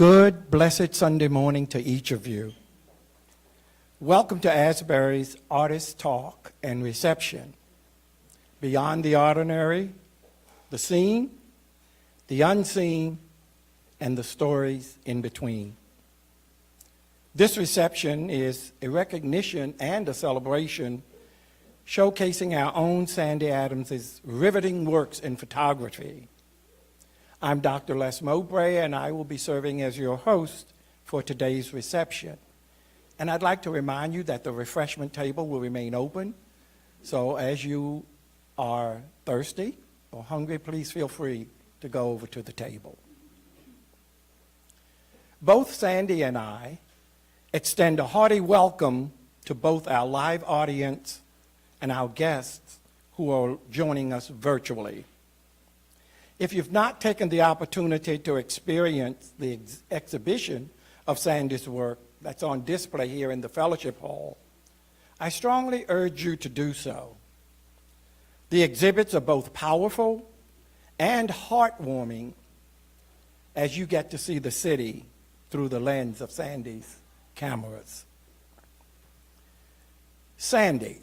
Good, blessed Sunday morning to each of you. Welcome to Asbury's Artist Talk and Reception. Beyond the ordinary, the seen, the unseen, and the stories in between. This reception is a recognition and a celebration showcasing our own Sandy Adams' riveting works in photography. I'm Dr. Les Mowbray, and I will be serving as your host for today's reception. And I'd like to remind you that the refreshment table will remain open, so as you are thirsty or hungry, please feel free to go over to the table. Both Sandy and I extend a hearty welcome to both our live audience and our guests who are joining us virtually. If you've not taken the opportunity to experience the exhibition of Sandy's work that's on display here in the Fellowship Hall, I strongly urge you to do so. The exhibits are both powerful and heartwarming as you get to see the city through the lens of Sandy's cameras. Sandy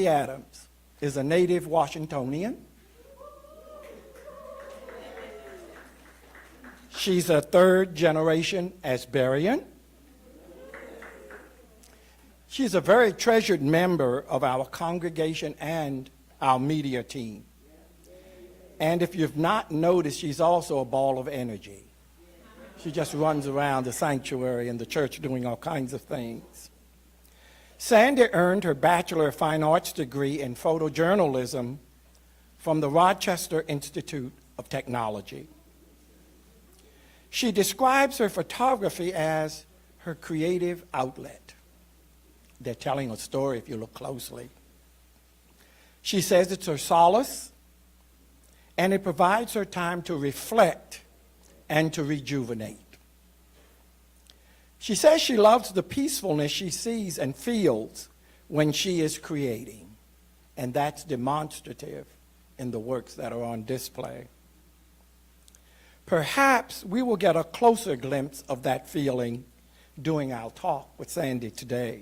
Adams, is a native Washingtonian. She's a third-generation Asburian. She's a very treasured member of our congregation and our media team. And if you've not noticed, she's also a ball of energy. She just runs around the sanctuary and the church doing all kinds of things. Sandy earned her Bachelor of Fine Arts degree in photojournalism from the Rochester Institute of Technology. She describes her photography as her creative outlet. They're telling a story if you look closely. She says it's her solace, and it provides her time to reflect and to rejuvenate. She says she loves the peacefulness she sees and feels when she is creating, and that's demonstrative in the works that are on display. Perhaps we will get a closer glimpse of that feeling during our talk with Sandy today.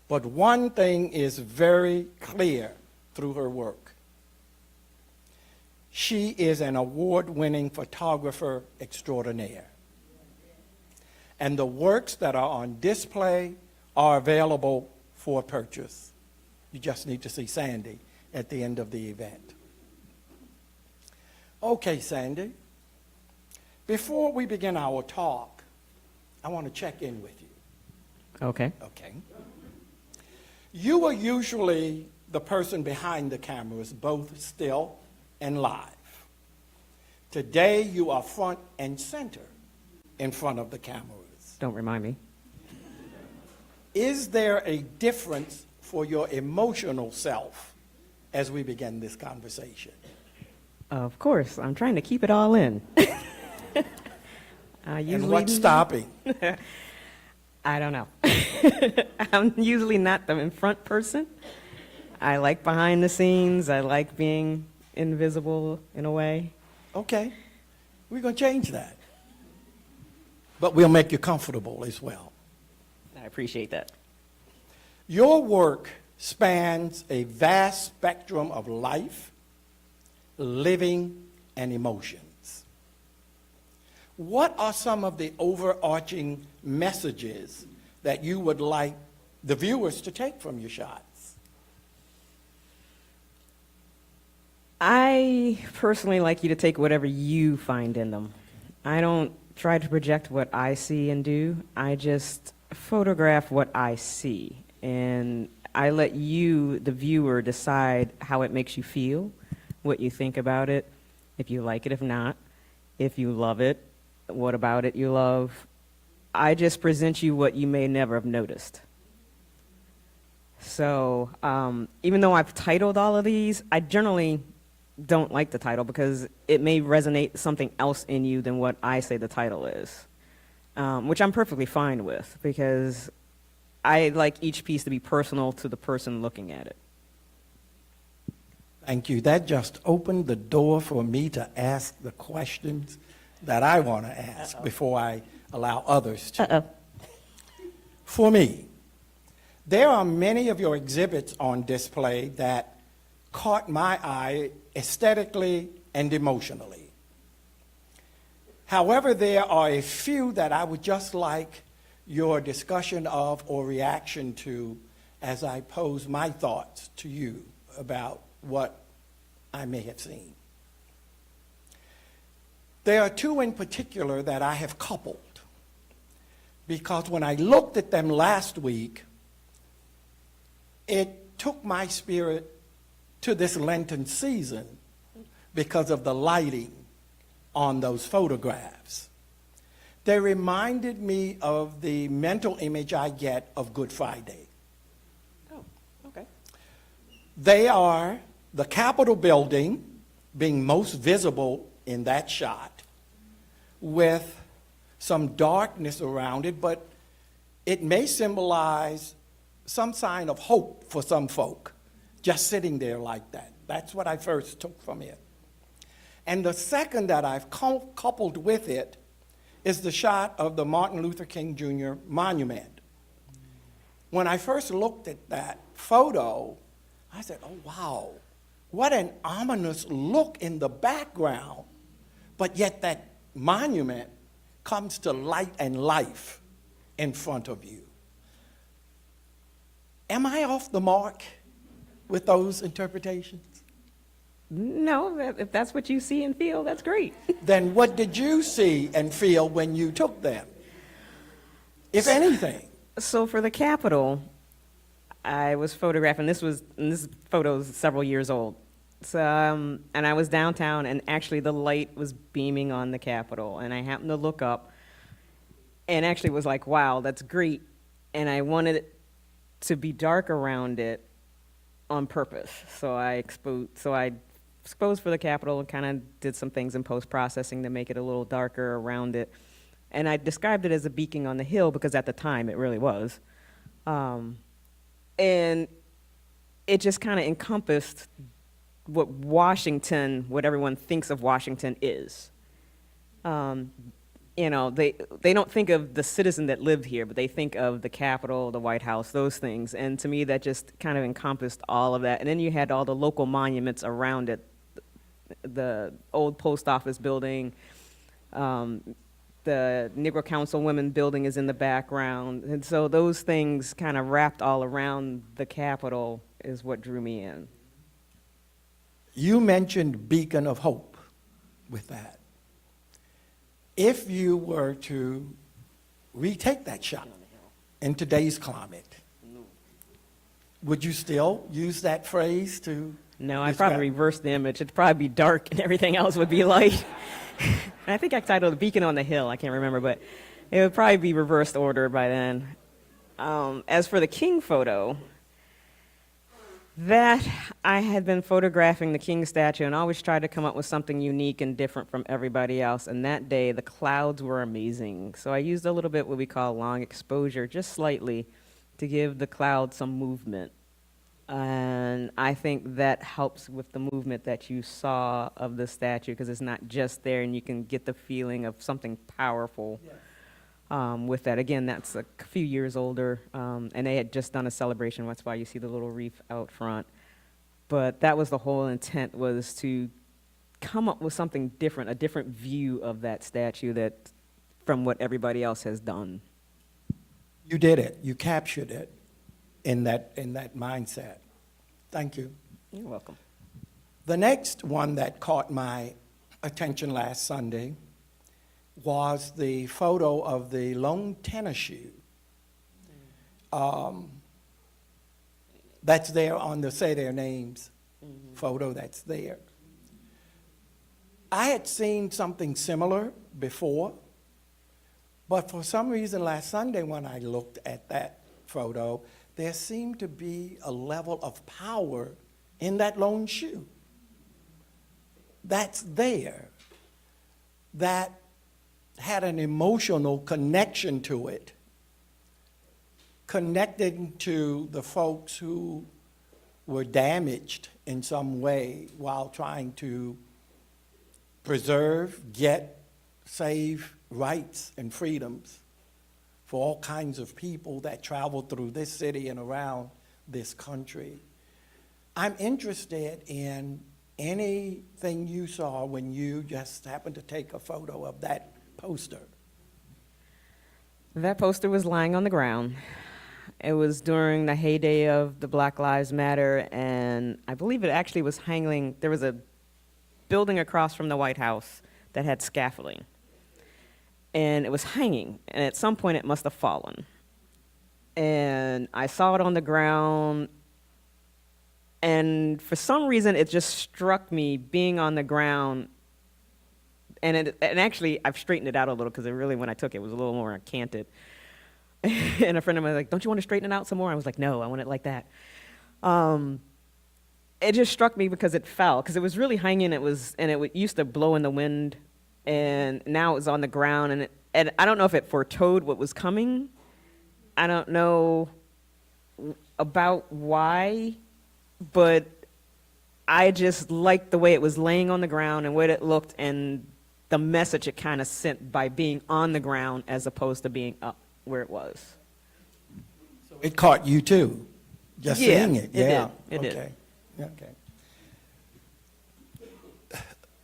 But one thing is very clear through her work. She is an award-winning photographer extraordinaire. And the works that are on display are available for purchase. You just need to see Sandy at the end of the event. Okay, Sandy. Before we begin our talk, I want to check in with you. Okay. Okay. You are usually the person behind the cameras, both still and live. Today, you are front and center in front of the cameras. Don't remind me. Is there a difference for your emotional self as we begin this conversation? Of course. I'm trying to keep it all in. And what's stopping? I don't know. I'm usually not the in front person. I like behind the scenes. I like being invisible in a way. Okay. We're going to change that. But we'll make you comfortable as well. I appreciate that. Your work spans a vast spectrum of life, living, and emotions. What are some of the overarching messages that you would like the viewers to take from your shots? I personally like you to take whatever you find in them. I don't try to project what I see and do. I just photograph what I see. And I let you, the viewer, decide how it makes you feel, what you think about it, if you like it, if not, if you love it, what about it you love. I just present you what you may never have noticed. So even though I've titled all of these, I generally don't like the title because it may resonate something else in you than what I say the title is, which I'm perfectly fine with because I like each piece to be personal to the person looking at it. Thank you. That just opened the door for me to ask the questions that I want to ask before I allow others to. Uh-oh. For me, there are many of your exhibits on display that caught my eye aesthetically and emotionally. However, there are a few that I would just like your discussion of or reaction to as I pose my thoughts to you about what I may have seen. There are two in particular that I have coupled, because when I looked at them last week, it took my spirit to this Lenten season because of the lighting on those photographs. They reminded me of the mental image I get of Good Friday. Oh, okay. They are the Capitol building being most visible in that shot, with some darkness around it, but it may symbolize some sign of hope for some folk, just sitting there like that. That's what I first took from it. And the second that I've coupled with it is the shot of the Martin Luther King Jr. monument. When I first looked at that photo, I said, oh, wow, what an ominous look in the background, but yet that monument comes to light and life in front of you. Am I off the mark with those interpretations? No, if that's what you see and feel, that's great. Then what did you see and feel when you took them, if anything? So for the Capitol, I was photographing, this photo is several years old. So, and I was downtown, and actually the light was beaming on the Capitol, and I happened to look up, and actually was like, wow, that's great, and I wanted it to be dark around it on purpose. So I exposed for the Capitol and kind of did some things in post-processing to make it a little darker around it. And I described it as a beacon on the hill because at the time it really was. And it just kind of encompassed what Washington, what everyone thinks of Washington is. You know, they don't think of the citizen that lived here, but they think of the Capitol, the White House, those things. And to me, that just kind of encompassed all of that. And then you had all the local monuments around it, the old post office building, the Negro Councilwomen building is in the background. And so those things kind of wrapped all around the Capitol is what drew me in. You mentioned beacon of hope with that. If you were to retake that shot in today's climate, would you still use that phrase to No, I'd describe- probably reverse the image. It'd probably be dark and everything else would be light. And I think I titled it Beacon on the Hill. I can't remember, but it would probably be reversed order by then. As for the King photo, that I had been photographing the King statue and always tried to come up with something unique and different from everybody else. And that day, the clouds were amazing. So I used a little bit what we call long exposure, just slightly, to give the cloud some movement. And I think that helps with the movement that you saw of the statue, because it's not just there, and you can get the feeling of something powerful with that. Again, that's a few years older, and they had just done a celebration. That's why you see the little wreath out front. But that was the whole intent, was to come up with something different, a different view of that statue that from what everybody else has done. You did it. You captured it in that mindset. Thank you. You're welcome. The next one that caught my attention last Sunday was the photo of the lone tennis shoe. That's there on the Say Their Names photo that's there. I had seen something similar before, but for some reason last Sunday when I looked at that photo, there seemed to be a level of power in that lone shoe. That's there. That had an emotional connection to it, connecting to the folks who were damaged in some way while trying to preserve, get save rights and freedoms for all kinds of people that travel through this city and around this country. I'm interested in anything you saw when you just happened to take a photo of that poster. That poster was lying on the ground. It was during the heyday of the Black Lives Matter, and I believe it actually was hanging. There was a building across from the White House that had scaffolding, and it was hanging, and at some point it must have fallen. And I saw it on the ground, and for some reason it just struck me being on the ground, and actually I've straightened it out a little because it really, when I took it, was a little more canted. And a friend of mine was like, "Don't you want to straighten it out some more?" I was like, "No, I want it like that." It just struck me because it fell, because it was really hanging. It used to blow in the wind, and now it was on the ground, and I don't know if it foretold what was coming. I don't know about why, but I just liked the way it was laying on the ground and what it looked, and the message it kind of sent by being on the ground as opposed to being up where it was. It caught you too, just Yeah, seeing it. it Yeah, did. It did. okay. Okay.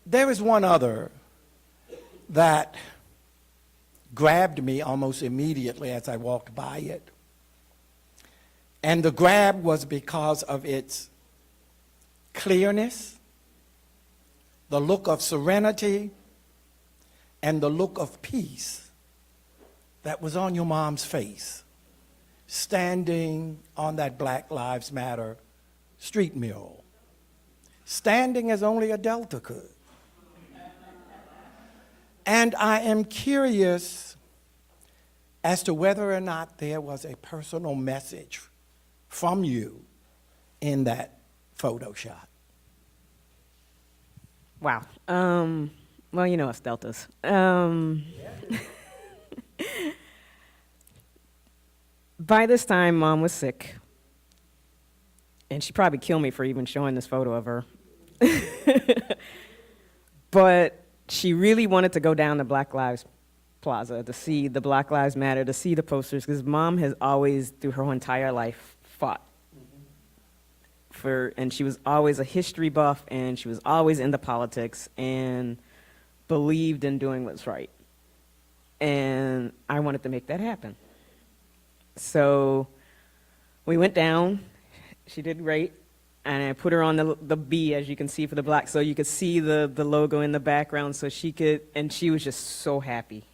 There is one other that grabbed me almost immediately as I walked by it. And the grab was because of its clearness, the look of serenity, and the look of peace that was on your mom's face, standing on that Black Lives Matter street mural, standing as only a Delta could. And I am curious as to whether or not there was a personal message from you in that photo shot. Wow. Well, you know us Deltas. By this time, Mom was sick, and she'd probably kill me for even showing this photo of her. But she really wanted to go down to Black Lives Plaza to see the Black Lives Matter, to see the posters, because Mom has always, through her whole entire life, fought and she was always a history buff, and she was always into politics and believed in doing what's right. And I wanted to make that happen. So we went down. She did great. And I put her on the B, as you can see, for the black, so you could see the logo in the background, so she could, and she was just so happy.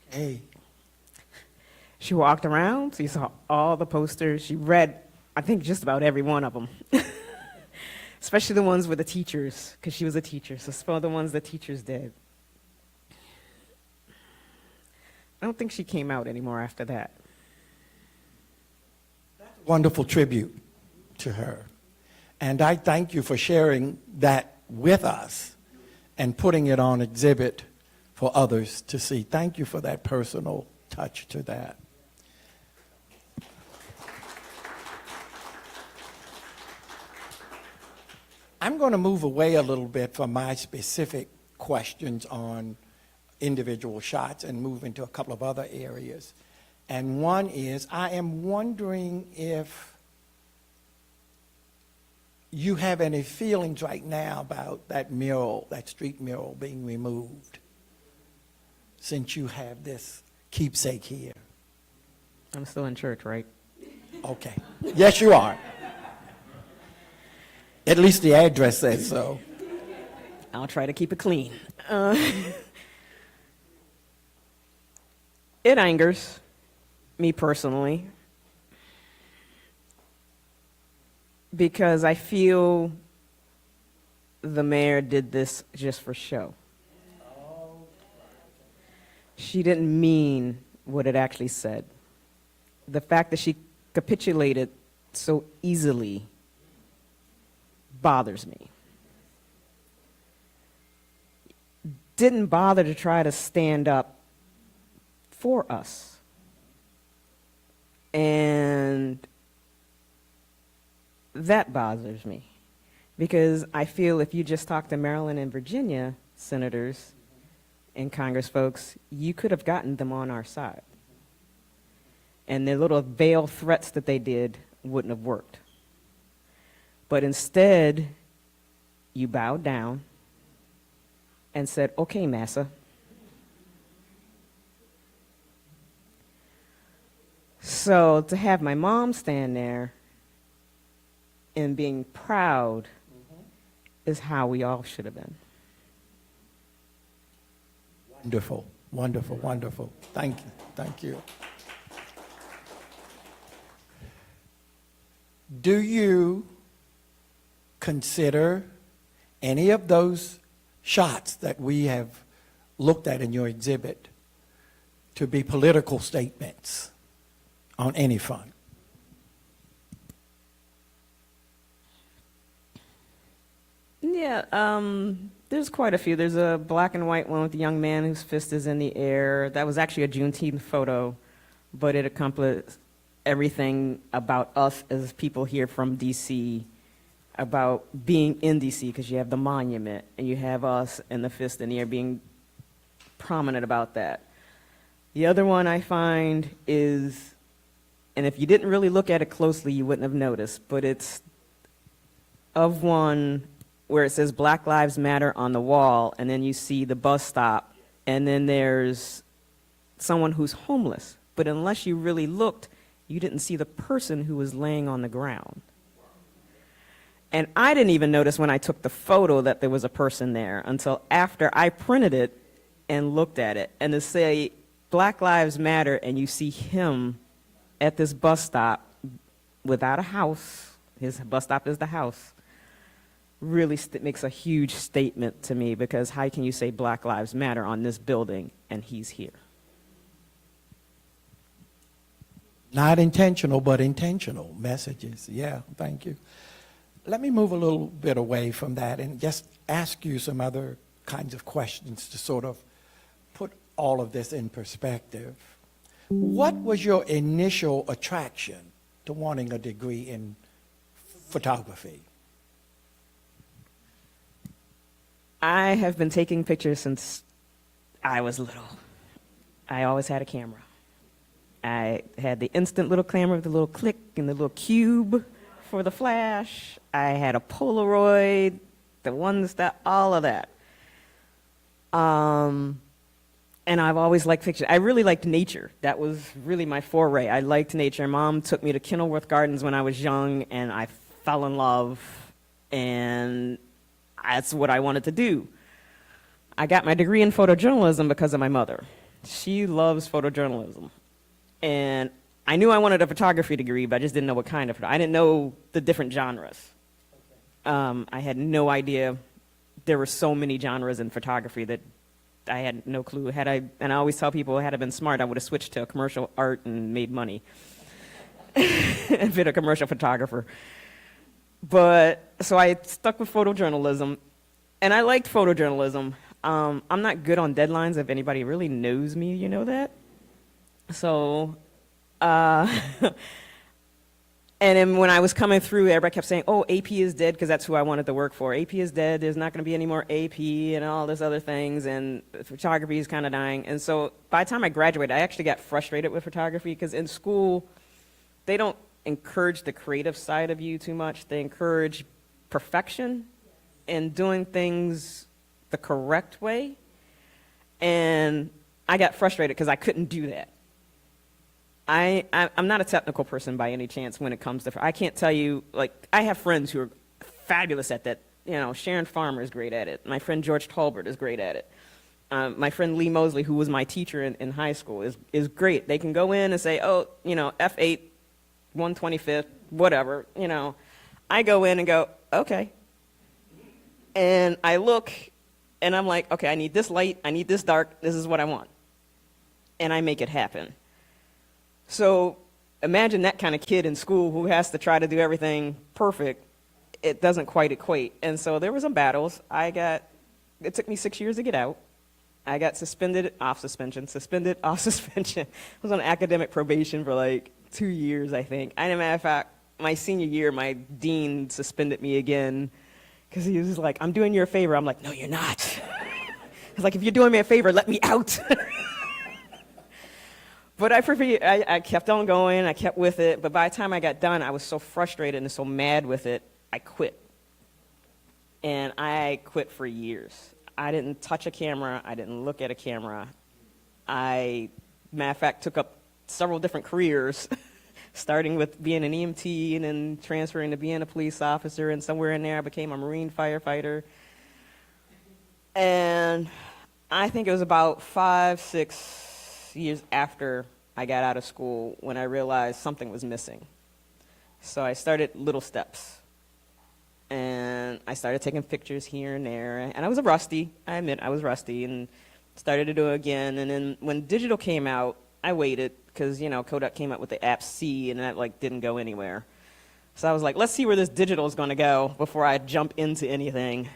Hey. She walked around, so you saw all the posters. She read, I think, just about every one of them. Especially the ones with the teachers, because she was a teacher, so some of the ones the teachers did. I don't think she came out anymore after that. Wonderful tribute to her. And I thank you for sharing that with us and putting it on exhibit for others to see. Thank you for that personal touch to that. I'm going to move away a little bit from my specific questions on individual shots and move into a couple of other areas. And one is, I am wondering if you have any feelings right now about that mural, that street mural being removed, since you have this keepsake here. I'm still in church, right? Okay. Yes, you are. At least the address says so. I'll try to keep it clean. It angers me personally because I feel the mayor did this just for show. She didn't mean what it actually said. The fact that she capitulated so easily bothers me. Didn't bother to try to stand up for us. And that bothers me. Because I feel if you just talk to Maryland and Virginia senators and Congress folks, you could have gotten them on our side. And the little veiled threats that they did wouldn't have worked. But instead, you bowed down and said, okay, massa. So to have my mom stand there and being proud is how we all should have been. Wonderful, wonderful, wonderful. Thank you, thank you. Do you consider any of those shots that we have looked at in your exhibit to be political statements on any front? Yeah, there's quite a few. There's a black and white one with a young man whose fist is in the air. That was actually a Juneteenth photo, but it accomplished everything about us as people here from D.C., about being in D.C., because you have the monument, and you have us and the fist in the air being prominent about that. The other one I find is, and if you didn't really look at it closely, you wouldn't have noticed, but it's of one where it says Black Lives Matter on the wall, and then you see the bus stop, and then there's someone who's homeless. But unless you really looked, you didn't see the person who was laying on the ground. And I didn't even notice when I took the photo that there was a person there until after I printed it and looked at it. And to say Black Lives Matter, and you see him at this bus stop without a house, his bus stop is the house, really makes a huge statement to me, because how can you say Black Lives Matter on this building and he's here? Not intentional, but intentional messages. Yeah, thank you. Let me move a little bit away from that and just ask you some other kinds of questions to sort of put all of this in perspective. What was your initial attraction to wanting a degree in photography? I have been taking pictures since I was little. I always had a camera. I had the instant little camera with the little click and the little cube for the flash. I had a Polaroid, the ones that, all of that. And I've always liked pictures. I really liked nature. That was really my foray. I liked nature. Mom took me to Kenilworth Gardens when I was young, and I fell in love, and that's what I wanted to do. I got my degree in photojournalism because of my mother. She loves photojournalism. And I knew I wanted a photography degree, but I just didn't know what kind of. I didn't know the different genres. I had no idea there were so many genres in photography that I had no clue. And I always tell people, had I been smart, I would have switched to commercial art and made money and been a commercial photographer. But so I stuck with photojournalism, and I liked photojournalism. I'm not good on deadlines. If anybody really knows me, you know that. So, and then when I was coming through, everybody kept saying, oh, AP is dead, because that's who I wanted to work for. AP is dead, there's not going to be any more AP and all this other things, and photography is kind of dying. And so by the time I graduated, I actually got frustrated with photography, because in school, they don't encourage the creative side of you too much. They encourage perfection and doing things the correct way. And I got frustrated because I couldn't do that. I'm not a technical person by any chance when it comes to, I can't tell you, like, I have friends who are fabulous at that. You know, Sharon Farmer is great at it. My friend George Tolbert is great at it. My friend Lee Mosley, who was my teacher in high school, is great. They can go in and say, oh, you know, F8, 125th, whatever, you know. I go in and go, okay. And I look, and I'm like, okay, I need this light, I need this dark, this is what I want. And I make it happen. So imagine that kind of kid in school who has to try to do everything perfect. It doesn't quite equate. And so there were some battles. It took me 6 years to get out. I got suspended off suspension. I was on academic probation for like 2 years, I think. As a matter of fact, my senior year, my dean suspended me again Because he was like, I'm doing you a favor. I'm like, no, you're not. He's like, if you're doing me a favor, let me out. But I kept on going. I kept with it. But by the time I got done, I was so frustrated and so mad with it, I quit. And I quit for years. I didn't touch a camera. I didn't look at a camera. Matter of fact, took up several different careers, starting with being an EMT and then transferring to being a police officer. And somewhere in there, I became a Marine firefighter. And I think it was about 5-6 years after I got out of school when I realized something was missing. So I started little steps. And I started taking pictures here and there. And I was rusty. I admit I was rusty and started to do it again. And then when digital came out, I waited because, Kodak came out with the app C and that didn't go anywhere. So I was like, let's see where this digital is going to go before I jump into anything.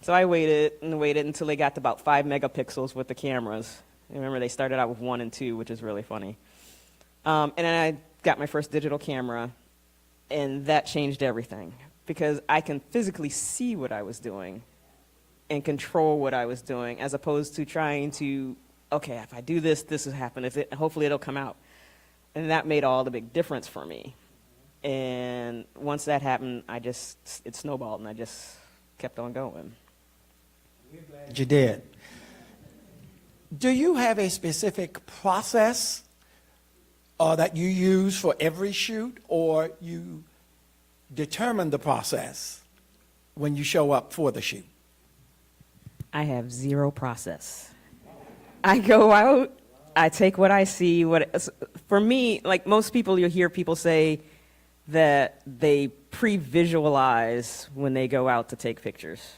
So I waited and waited until they got to about 5 megapixels with the cameras. Remember, they started out with 1 and 2, which is really funny. And then I got my first digital camera, and that changed everything because I can physically see what I was doing and control what I was doing, as opposed to trying to, okay, if I do this, this will happen. Hopefully it'll come out. And that made all the big difference for me. And once that happened, it snowballed, and I just kept on going. We're glad you did. Do you have a specific process that you use for every shoot, or you determine the process when you show up for the shoot? I have zero process. I go out, I take what I see. For me, like most people, you'll hear people say that they pre-visualize when they go out to take pictures.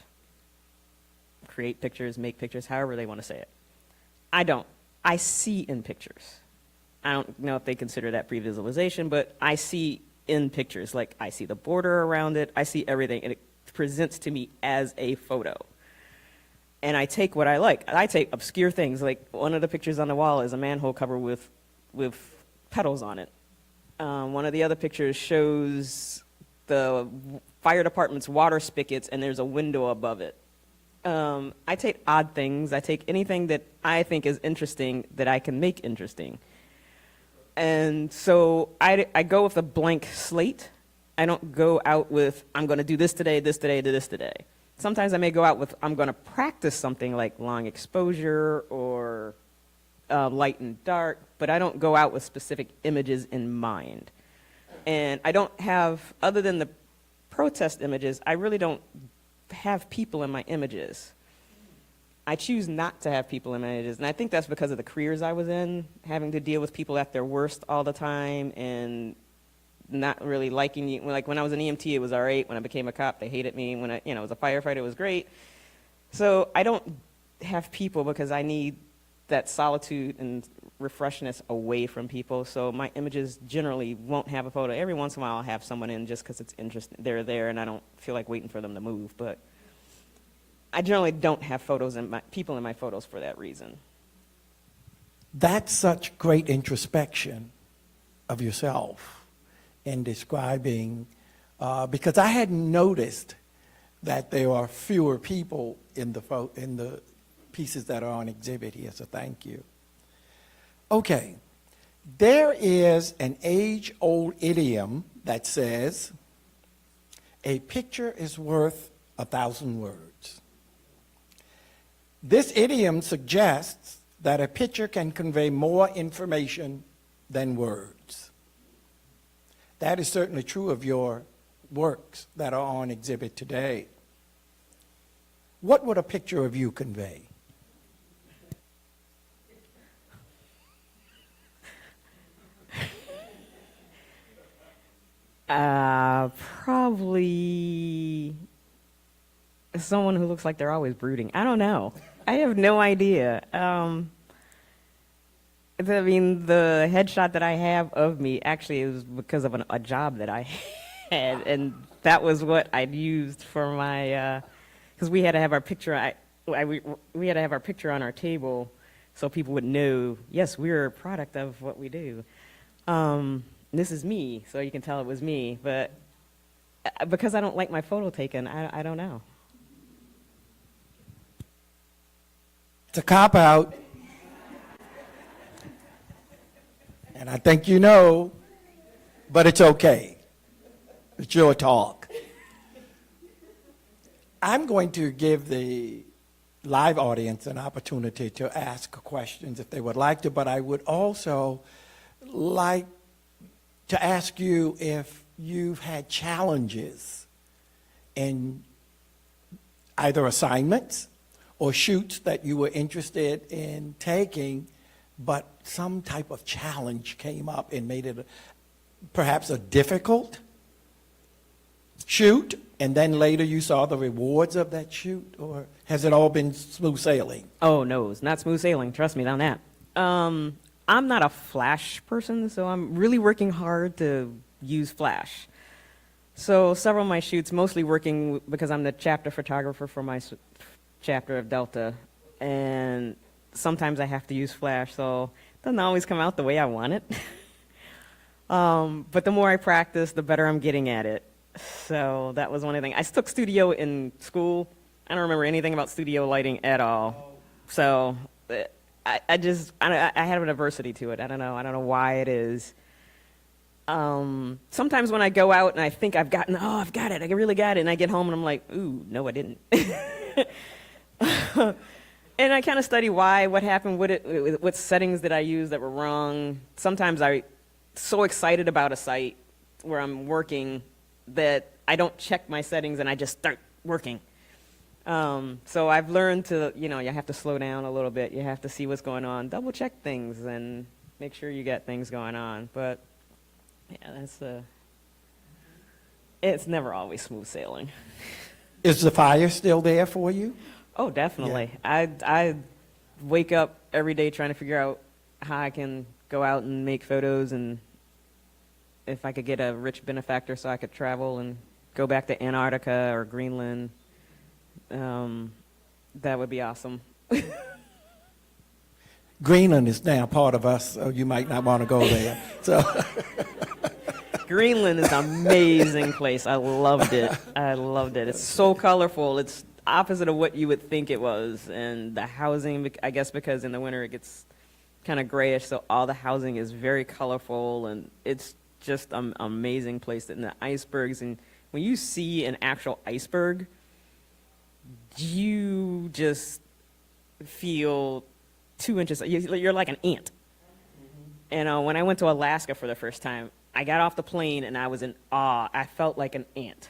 Create pictures, make pictures, however they want to say it. I don't. I see in pictures. I don't know if they consider that pre-visualization, but I see in pictures. Like, I see the border around it, I see everything, and it presents to me as a photo. And I take what I like. I take obscure things. Like, one of the pictures on the wall is a manhole cover with petals on it. One of the other pictures shows the fire department's water spigots, and there's a window above it. I take odd things. I take anything that I think is interesting that I can make interesting. And so I go with a blank slate. I don't go out with, I'm going to do this today, this today, this today. Sometimes I may go out with, I'm going to practice something like long exposure or light and dark, but I don't go out with specific images in mind. And I don't have, other than the protest images, I really don't have people in my images. I choose not to have people in my images, and I think that's because of the careers I was in, having to deal with people at their worst all the time and not really liking you. Like when I was an EMT, it was all right. When I became a cop, they hated me. When I was a firefighter, it was great. So I don't have people because I need that solitude and refreshness away from people. So my images generally won't have a photo. Every once in a while, I'll have someone in just because it's interesting. They're there, and I don't feel like waiting for them to move. But I generally don't have people in my photos for that reason. That's such great introspection of yourself in describing, because I hadn't noticed that there are fewer people in the pieces that are on exhibit here, so thank you. Okay, there is an age-old idiom that says, a picture is worth 1,000 words. This idiom suggests that a picture can convey more information than words. That is certainly true of your works that are on exhibit today. What would a picture of you convey? Probably someone who looks like they're always brooding. I don't know. I have no idea. The headshot that I have of me actually is because of a job that I had, and that was what I'd used for my, because we had to have our picture, we had to have our picture on our table so people would know, yes, we're a product of what we do. This is me, so you can tell it was me, but Because I don't like my photo taken, I don't know. It's a cop-out. And I think you know, but it's okay. It's your talk. I'm going to give the live audience an opportunity to ask questions if they would like to, but I would also like to ask you if you've had challenges in either assignments or shoots that you were interested in taking, but some type of challenge came up and made it perhaps a difficult shoot, and then later you saw the rewards of that shoot, or has it all been smooth sailing? Oh, no, it's not smooth sailing. Trust me on that. I'm not a Flash person, so I'm really working hard to use Flash. So several of my shoots, mostly working because I'm the chapter photographer for my chapter of Delta, and sometimes I have to use Flash, so it doesn't always come out the way I want it. But the more I practice, the better I'm getting at it. So that was one of the things. I took studio in school. I don't remember anything about studio lighting at all. So I had an aversity to it. I don't know why it is. Sometimes when I go out and I think I've got it, I really got it, and I get home and I'm like, ooh, no, I didn't. And I kind of study why, what happened with it, what settings did I use that were wrong. Sometimes I'm so excited about a site where I'm working that I don't check my settings and I just start working. So I've learned to, you have to slow down a little bit. You have to see what's going on, double check things, and make sure you get things going on. But yeah, it's never always smooth sailing. Is the fire still there for you? Oh, definitely. Yeah. I wake up every day trying to figure out how I can go out and make photos, and if I could get a rich benefactor so I could travel and go back to Antarctica or Greenland, that would be awesome. Greenland is now part of us, so you might not want to go there. So Greenland is an amazing place. I loved it. It's so colorful. It's opposite of what you would think it was. And the housing, I guess because in the winter it gets kind of grayish, so all the housing is very colorful, and it's just an amazing place. And the icebergs, and when you see an actual iceberg, you just feel 2 inches. You're like an ant. And when I went to Alaska for the first time, I got off the plane and I was in awe. I felt like an ant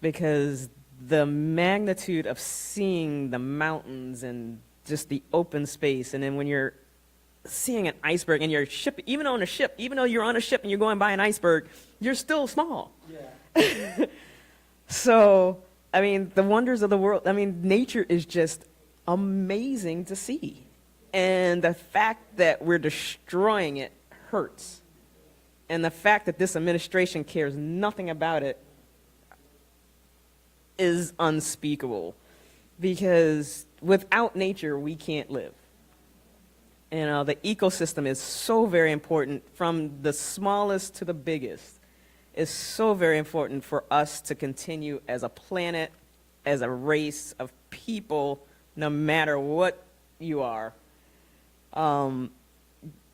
because the magnitude of seeing the mountains and just the open space, and then when you're seeing an iceberg and you're even though you're on a ship and you're going by an iceberg, you're still small. Yeah. So, I mean, the wonders of the world, nature is just amazing to see. And the fact that we're destroying it hurts. And the fact that this administration cares nothing about it is unspeakable. Because without nature, we can't live. And the ecosystem is so very important, from the smallest to the biggest. It's so very important for us to continue as a planet, as a race of people, no matter what you are.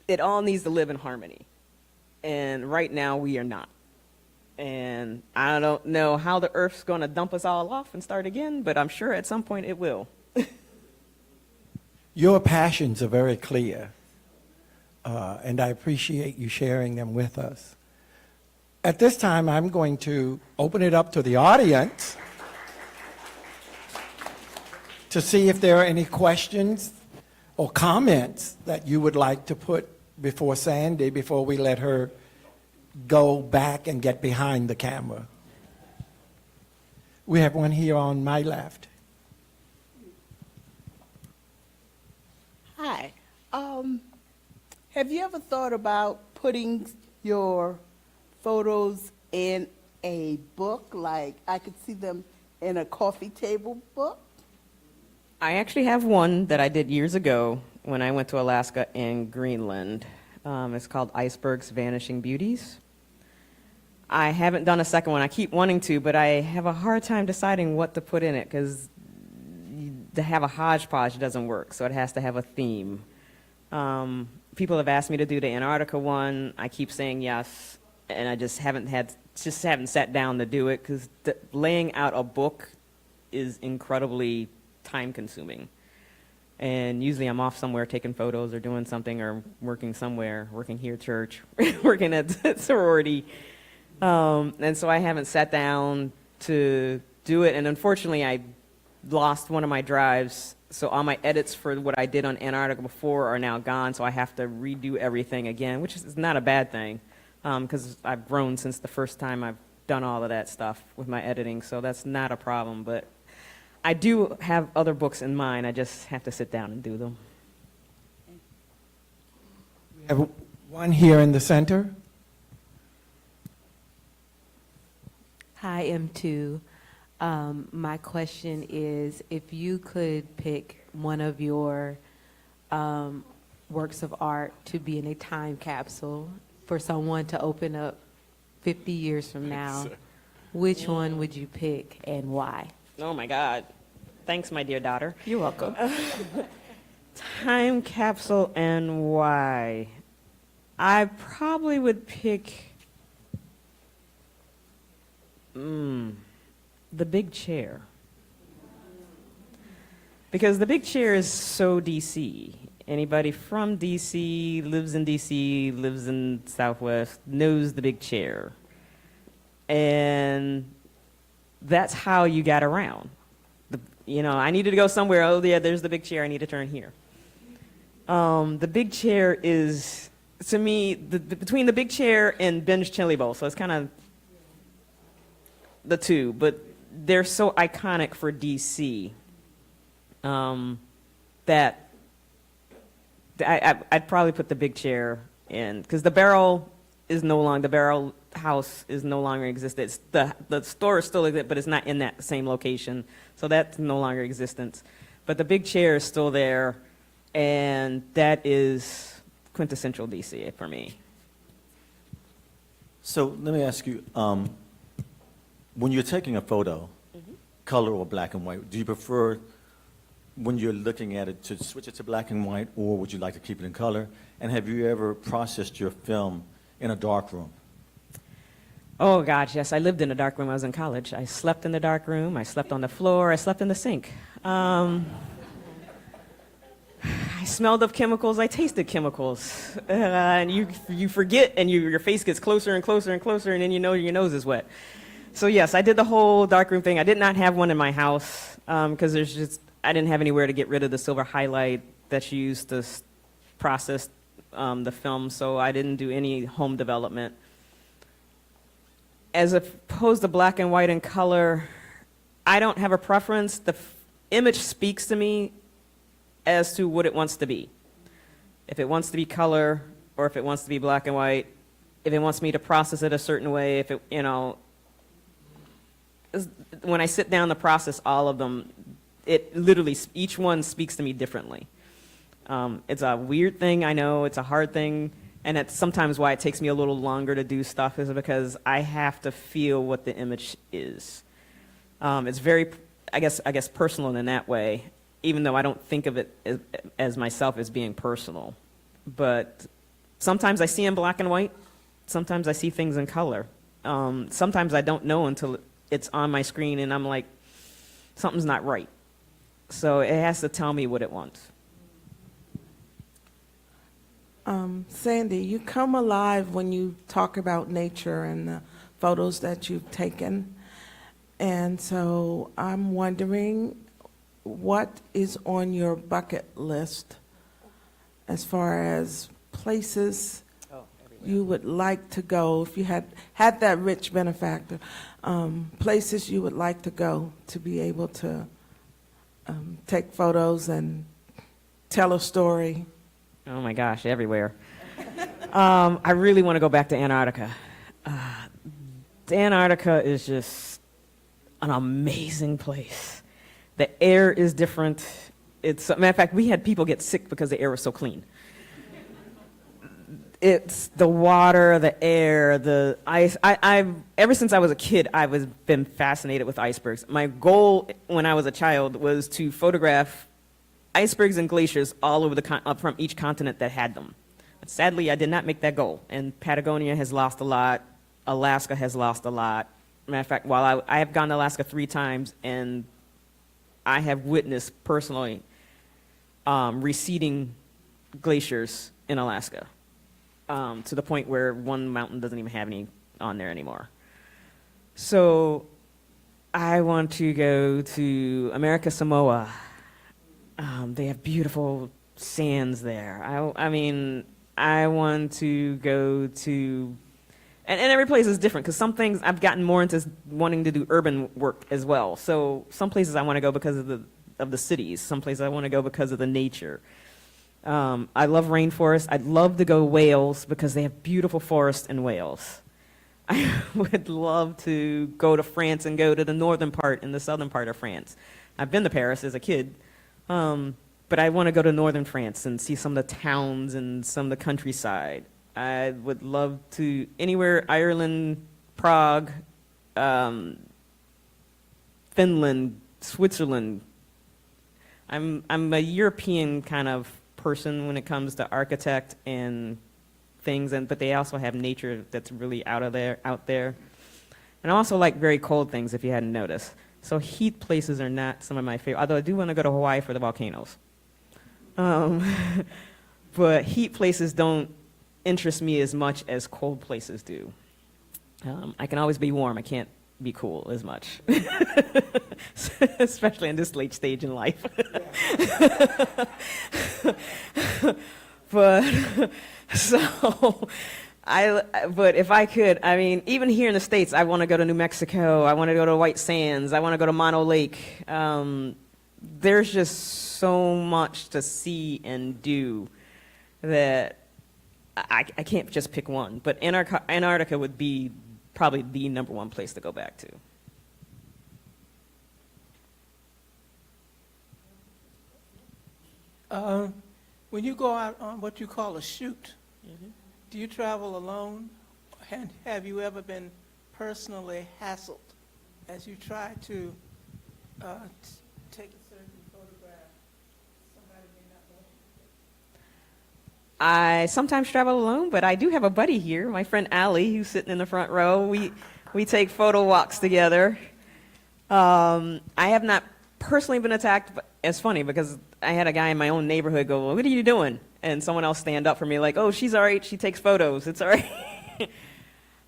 It all needs to live in harmony. And right now, we are not. And I don't know how the Earth's going to dump us all off and start again, but I'm sure at some point it will. Your passions are very clear, and I appreciate you sharing them with us. At this time, I'm going to open it up to the audience to see if there are any questions or comments that you would like to put before Sandy before we let her go back and get behind the camera. We have one here on my left. Hi. Have you ever thought about putting your photos in a book? Like, I could see them in a coffee table book? I actually have one that I did years ago when I went to Alaska and Greenland. It's called Icebergs, Vanishing Beauties. I haven't done a second one. I keep wanting to, but I have a hard time deciding what to put in it because to have a hodgepodge doesn't work, so it has to have a theme. People have asked me to do the Antarctica one. I keep saying yes, and I just haven't sat down to do it because laying out a book is incredibly time-consuming. And usually I'm off somewhere taking photos or doing something or working somewhere, working here at church, working at sorority. And so I haven't sat down to do it. And unfortunately, I lost one of my drives. So all my edits for what I did on Antarctica before are now gone. So I have to redo everything again, which is not a bad thing because I've grown since the first time I've done all of that stuff with my editing. So that's not a problem. But I do have other books in mind. I just have to sit down and do them. We have one here in the center. Hi, M2. My question is, if you could pick one of your works of art to be in a time capsule for someone to open up 50 years from now, which one would you pick and why? Oh, my God. Thanks, my dear daughter. You're welcome. Time capsule and why? I probably would pick the big chair. Because the big chair is so DC. Anybody from DC, lives in Southwest, knows the big chair. And that's how you got around. I needed to go somewhere. Oh, yeah, there's the big chair. I need to turn here. The big chair is, to me, between the big chair and Ben's Chili Bowl. So it's kind of the two, but they're so iconic for DC that I'd probably put the big chair in because the barrel house is no longer existent. The store is still exists, but it's not in that same location, so that's no longer existence. But the big chair is still there, and that is quintessential DC for me. So let me ask you, when you're taking a photo, color or black and white, do you prefer when you're looking at it to switch it to black and white, or would you like to keep it in color? And have you ever processed your film in a dark room? Oh, gosh, yes. I lived in a dark room when I was in college. I slept in the dark room. I slept on the floor. I slept in the sink. I smelled of chemicals. I tasted chemicals. And you forget, and your face gets closer and closer and closer, and then you know your nose is wet. So, yes, I did the whole darkroom thing. I did not have one in my house because I didn't have anywhere to get rid of the silver highlight that you used to process the film, so I didn't do any home development. As opposed to black and white and color, I don't have a preference. The image speaks to me as to what it wants to be. If it wants to be color or if it wants to be black and white, if it wants me to process it a certain way, if it, when I sit down to process all of them, it literally, each one speaks to me differently. It's a weird thing, I know, it's a hard thing, and that's sometimes why it takes me a little longer to do stuff is because I have to feel what the image is. It's very, I guess personal in that way, even though I don't think of it as myself as being personal. But sometimes I see in black and white, sometimes I see things in color. Sometimes I don't know until it's on my screen and I'm like, something's not right. So it has to tell me what it wants. Sandy, you come alive when you talk about nature and the photos that you've taken. And so I'm wondering what is on your bucket list as far as places you would like to go, if you had that rich benefactor, places you would like to go to be able to take photos and tell a story. Oh my gosh, everywhere. I really want to go back to Antarctica. Antarctica is just an amazing place. The air is different. Matter of fact, we had people get sick because the air was so clean. it's the water, the air, the ice. I've ever since I was a kid, been fascinated with icebergs. My goal when I was a child was to photograph icebergs and glaciers all over from each continent that had them. But sadly, I did not make that goal, and Patagonia has lost a lot. Alaska has lost a lot. Matter of fact, while I have gone to Alaska 3 times, and I have witnessed personally receding glaciers in Alaska. To the point where one mountain doesn't even have any on there anymore. So I want to go to America Samoa. They have beautiful sands there. I mean, I want to go to, and every place is different, because some things I've gotten more into wanting to do urban work as well. So some places I want to go because of the cities. Some places I want to go because of the nature. I love rainforests. I'd love to go Wales because they have beautiful forests in Wales. I would love to go to France and go to the northern part and the southern part of France. I've been to Paris as a kid, but I want to go to northern France and see some of the towns and some of the countryside. I would love to anywhere, Ireland, Prague, Finland, Switzerland. I'm a European kind of person when it comes to architect and things, but they also have nature that's really out there. And I also like very cold things, if you hadn't noticed. So heat places are not some of my favorite, although I do want to go to Hawaii for the volcanoes. But heat places don't interest me as much as cold places do. I can always be warm, I can't be cool as much, especially in this late stage in life. But if I could, I mean, even here in the States, I want to go to New Mexico. I want to go to White Sands. I want to go to Mono Lake. There's just so much to see and do that I can't just pick one. But Antarctica would be probably the #1 place to go back to. When you go out on what you call a shoot, do you travel alone? And have you ever been personally hassled as you try to take a certain photograph? Somebody may not want you. I sometimes travel alone, but I do have a buddy here, my friend Allie, who's sitting in the front row. We take photo walks together. I have not personally been attacked, but it's funny because I had a guy in my own neighborhood go, well, what are you doing? And someone else stand up for me like, oh, she's all right, she takes photos, it's all right.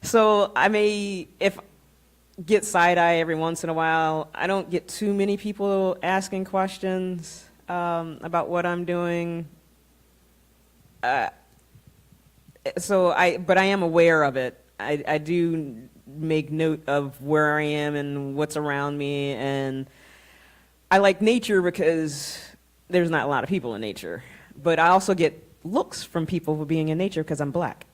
So I may get side-eye every once in a while. I don't get too many people asking questions about what I'm doing. But I am aware of it. I do make note of where I am and what's around me, and I like nature because there's not a lot of people in nature. But I also get looks from people for being in nature because I'm black.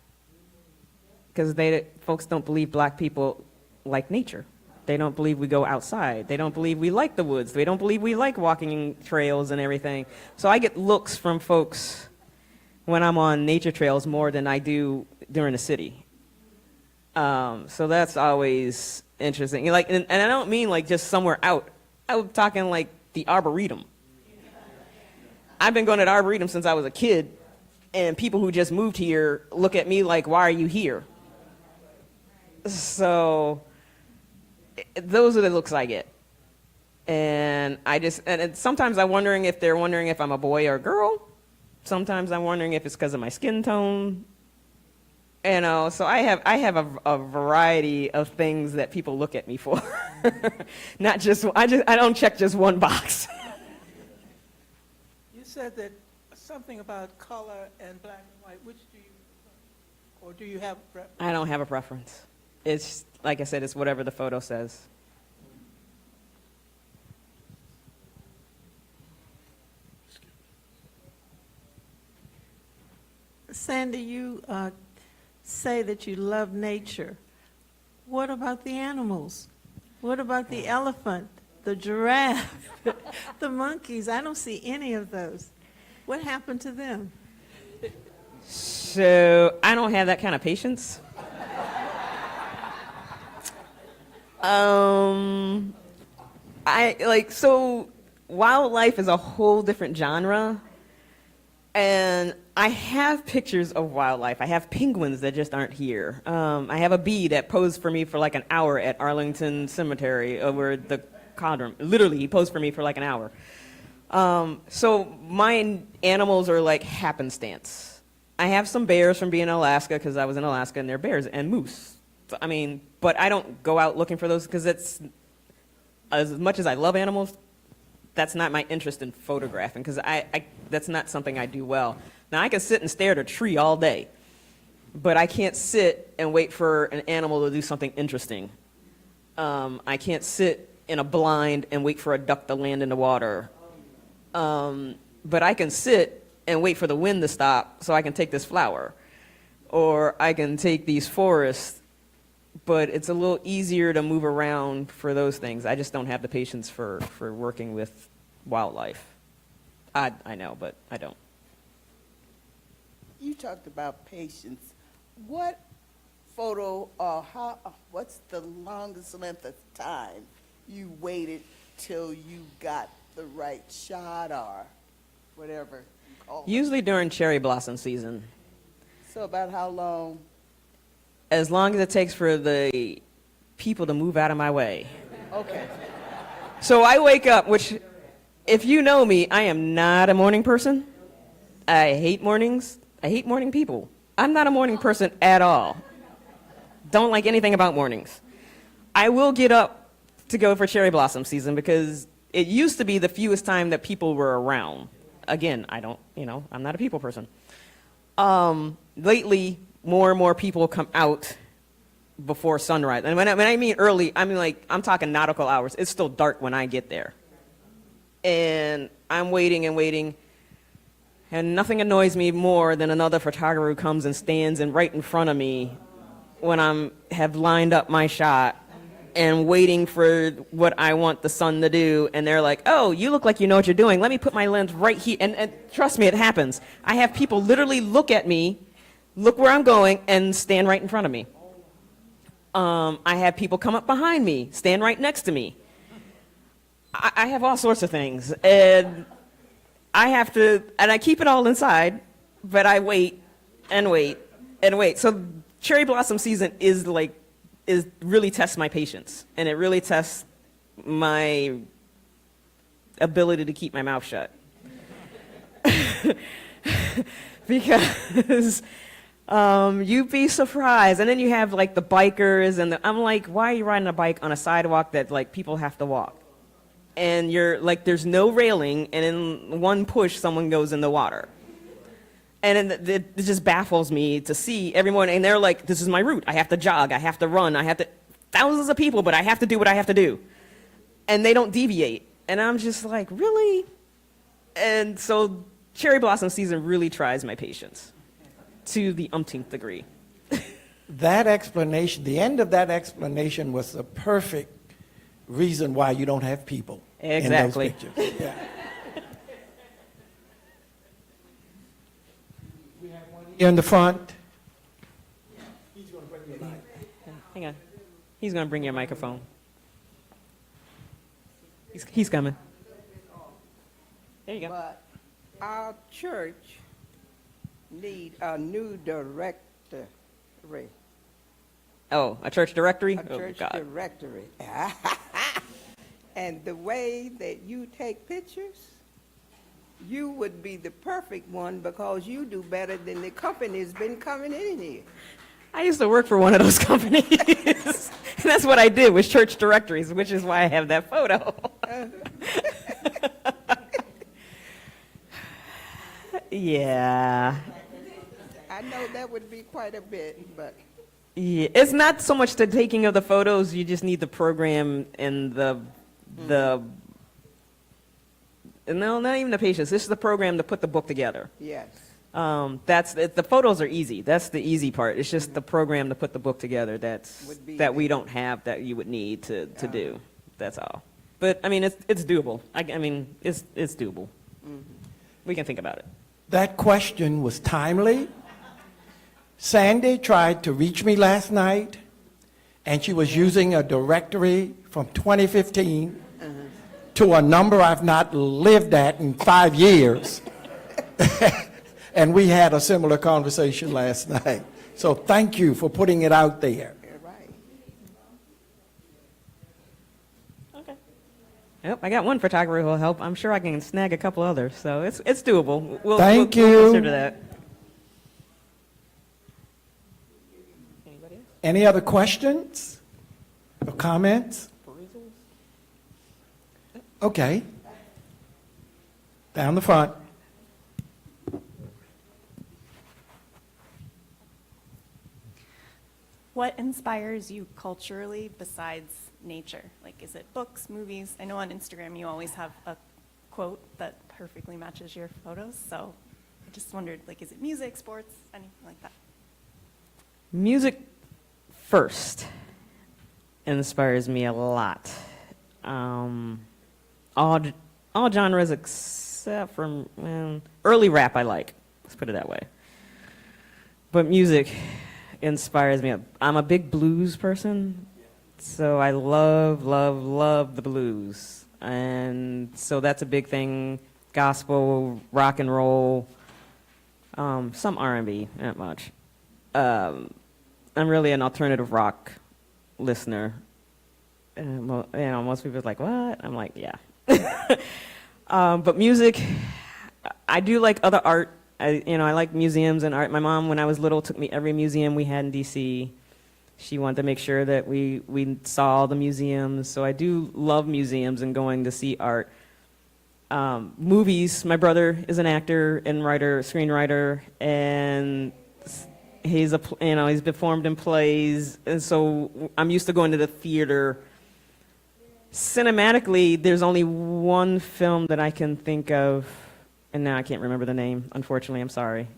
Because folks don't believe black people like nature. They don't believe we go outside. They don't believe we like the woods. They don't believe we like walking trails and everything. So I get looks from folks when I'm on nature trails more than I do during the city. So that's always interesting. And I don't mean like just somewhere out. I'm talking like the Arboretum. I've been going to the Arboretum since I was a kid, and people who just moved here look at me like, why are you here? So those are the looks I get. And sometimes I'm wondering if they're wondering if I'm a boy or a girl. Sometimes I'm wondering if it's because of my skin tone. You know, so I have a variety of things that people look at me for. Not just, I don't check just one box. You said that something about color and black and white. Which do you prefer? Or do you have a preference? I don't have a preference. It's, like I said, it's whatever the photo says. Sandy, you say that you love nature. What about the animals? What about the elephant, the giraffe, the monkeys? I don't see any of those. What happened to them? So I don't have that kind of patience. So wildlife is a whole different genre. And I have pictures of wildlife. I have penguins that just aren't here. I have a bee that posed for me for like an hour at Arlington Cemetery over the Codrum. Literally, he posed for me for like an hour. So my animals are like happenstance. I have some bears from being in Alaska because I was in Alaska, and they're bears and moose. So, I mean, but I don't go out looking for those because it's, as much as I love animals, that's not my interest in photographing because that's not something I do well. Now, I can sit and stare at a tree all day, but I can't sit and wait for an animal to do something interesting. I can't sit in a blind and wait for a duck to land in the water. But I can sit and wait for the wind to stop so I can take this flower. Or I can take these forests, but it's a little easier to move around for those things. I just don't have the patience for working with wildlife. I know, but I don't. You talked about patience. What photo or what's the longest length of time you waited till you got the right shot or whatever you call it? Usually during cherry blossom season. So about how long? As long as it takes for the people to move out of my way. Okay. So I wake up, which, if you know me, I am not a morning person. I hate mornings. I hate morning people. I'm not a morning person at all. Don't like anything about mornings. I will get up to go for cherry blossom season because it used to be the fewest time that people were around. Again, I'm not a people person. Lately, more and more people come out before sunrise. And when I mean early, I'm talking nautical hours. It's still dark when I get there. And I'm waiting and waiting, and nothing annoys me more than another photographer who comes and stands right in front of me when have lined up my shot and waiting for what I want the sun to do, and they're like, oh, you look like you know what you're doing. Let me put my lens right here. And trust me, it happens. I have people literally look at me, look where I'm going, and stand right in front of me. I have people come up behind me, stand right next to me. I have all sorts of things, and I keep it all inside, but I wait and wait and wait. So cherry blossom season is really tests my patience, and it really tests my ability to keep my mouth shut. Because you'd be surprised. And then you have like the bikers, and I'm like, why are you riding a bike on a sidewalk that like people have to walk? And you're like, there's no railing, and in one push, someone goes in the water. And it just baffles me to see every morning. And they're like, this is my route. I have to jog. I have to run. Thousands of people, but I have to do what I have to do. And they don't deviate. And I'm just like, really? And so cherry blossom season really tries my patience to the umpteenth degree. That explanation, the end of that explanation was the perfect reason why you don't have people Exactly. in those pictures. Yeah. We have one here in the front. He's going to bring you a mic. Hang on. He's going to bring you a microphone. He's coming. There you go. But our church need a new directory, Oh, a church directory? a church oh, God. directory. And the way that you take pictures, you would be the perfect one because you do better than the company's been coming in here. I used to work for one of those companies. And that's what I did was church directories, which is why I have that photo. Yeah. I know that would be quite a bit, but Yeah, it's not so much the taking of the photos, you just need the program and no, not even the patience. This is the program to put the book together. yes. The photos are easy. That's the easy part. It's just the program to put the book together Would be that we the- don't have that you would need to do. That's all. But I mean, it's doable. It's doable. We can think about it. That question was timely Sandy tried to reach me last night, and she was using a directory from 2015 to a number I've not lived at in 5 years. And we had a similar conversation last night. So thank you for putting it out there. You're right. Okay. Yep, I got one photographer who'll help. I'm sure I can snag a couple others, so it's doable. Thank we'll you. consider that. Anybody else? Any other questions or comments? Okay. Down the front. What inspires you culturally besides nature? Like, is it books, movies? I know on Instagram you always have a quote that perfectly matches your photos, so I just wondered, like, is it music, sports, anything like that? Music first inspires me a lot. All genres except for early rap I like. Let's put it that way. But music inspires me. I'm a big blues person, so I love, love, love the blues. And so that's a big thing. Gospel, rock and roll, some R&B, not much. I'm really an alternative rock listener. And, most people are like, what? I'm like, yeah. But music, I do like other art. I like museums and art. My mom, when I was little, took me every museum we had in D.C. She wanted to make sure that we saw all the museums. So I do love museums and going to see art. Movies, my brother is an actor and writer, screenwriter, and he's performed in plays, and so I'm used to going to the theater. Cinematically, there's only one film that I can think of, and now I can't remember the name, unfortunately, I'm sorry,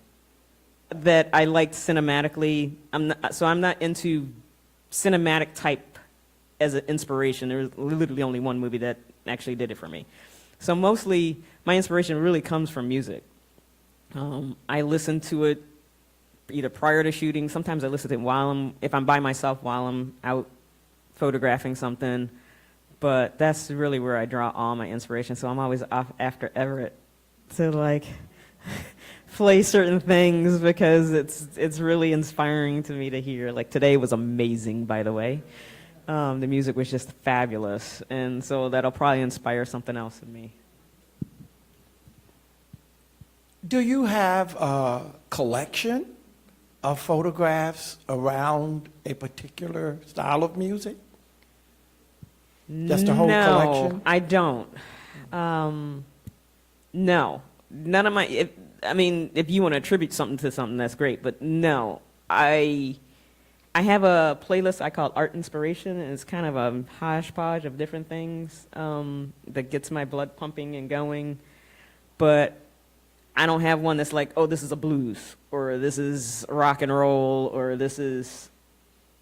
that I liked cinematically. I'm not into cinematic type as an inspiration. There was literally only one movie that actually did it for me. So mostly, my inspiration really comes from music. I listen to it either prior to shooting. Sometimes I listen to it if I'm by myself while I'm out photographing something. But that's really where I draw all my inspiration. So I'm always off after Everett to play certain things because it's really inspiring to me to hear. Like today was amazing, by the way. The music was just fabulous, and so that'll probably inspire something else in me. Do you have a collection of photographs around a particular style of music? Just a whole collection? No, I don't. No. None of my, if you want to attribute something to something, that's great, but no. I have a playlist I call Art Inspiration, and it's kind of a hodgepodge of different things that gets my blood pumping and going, but I don't have one that's like, oh, this is a blues, or this is rock and roll, or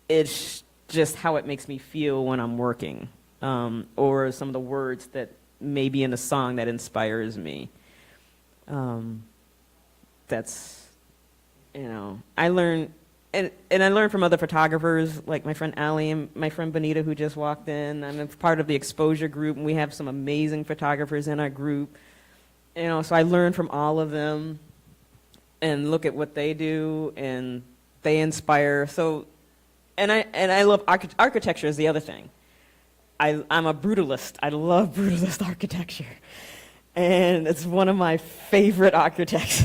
it's just how it makes me feel when I'm working, or some of the words that may be in a song that inspires me. That's, I learn, and I learn from other photographers, like my friend Allie and my friend Bonita, who just walked in. I'm a part of the exposure group, and we have some amazing photographers in our group. So I learn from all of them and look at what they do, and they inspire. So, and I love architecture is the other thing. I'm a brutalist. I love brutalist architecture, and it's one of my favorite architects.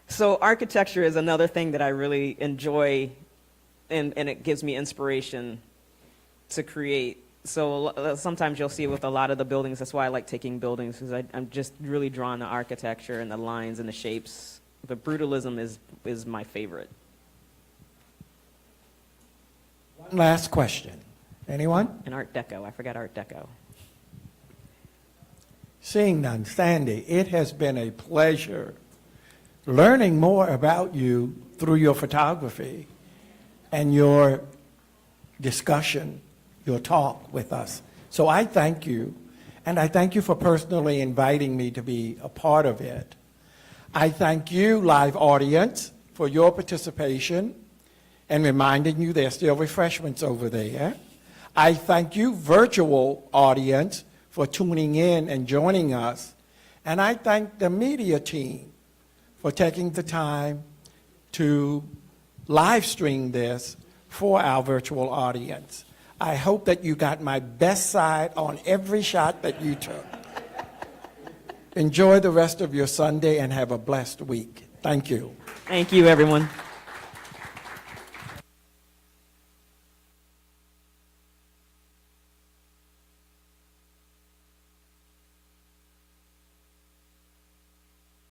So architecture is another thing that I really enjoy, and it gives me inspiration to create. So sometimes you'll see with a lot of the buildings, that's why I like taking buildings, because I'm just really drawn to architecture and the lines and the shapes. But brutalism is my favorite. One last question. Anyone? And Art Deco. I forgot Art Deco. Seeing none, Sandy, it has been a pleasure learning more about you through your photography and your discussion, your talk with us. So I thank you, and I thank you for personally inviting me to be a part of it. I thank you, live audience, for your participation and reminding you there's still refreshments over there. I thank you, virtual audience, for tuning in and joining us. And I thank the media team for taking the time to live stream this for our virtual audience. I hope that you got my best side on every shot that you took. Enjoy the rest of your Sunday and have a blessed week. Thank you. Thank you, everyone.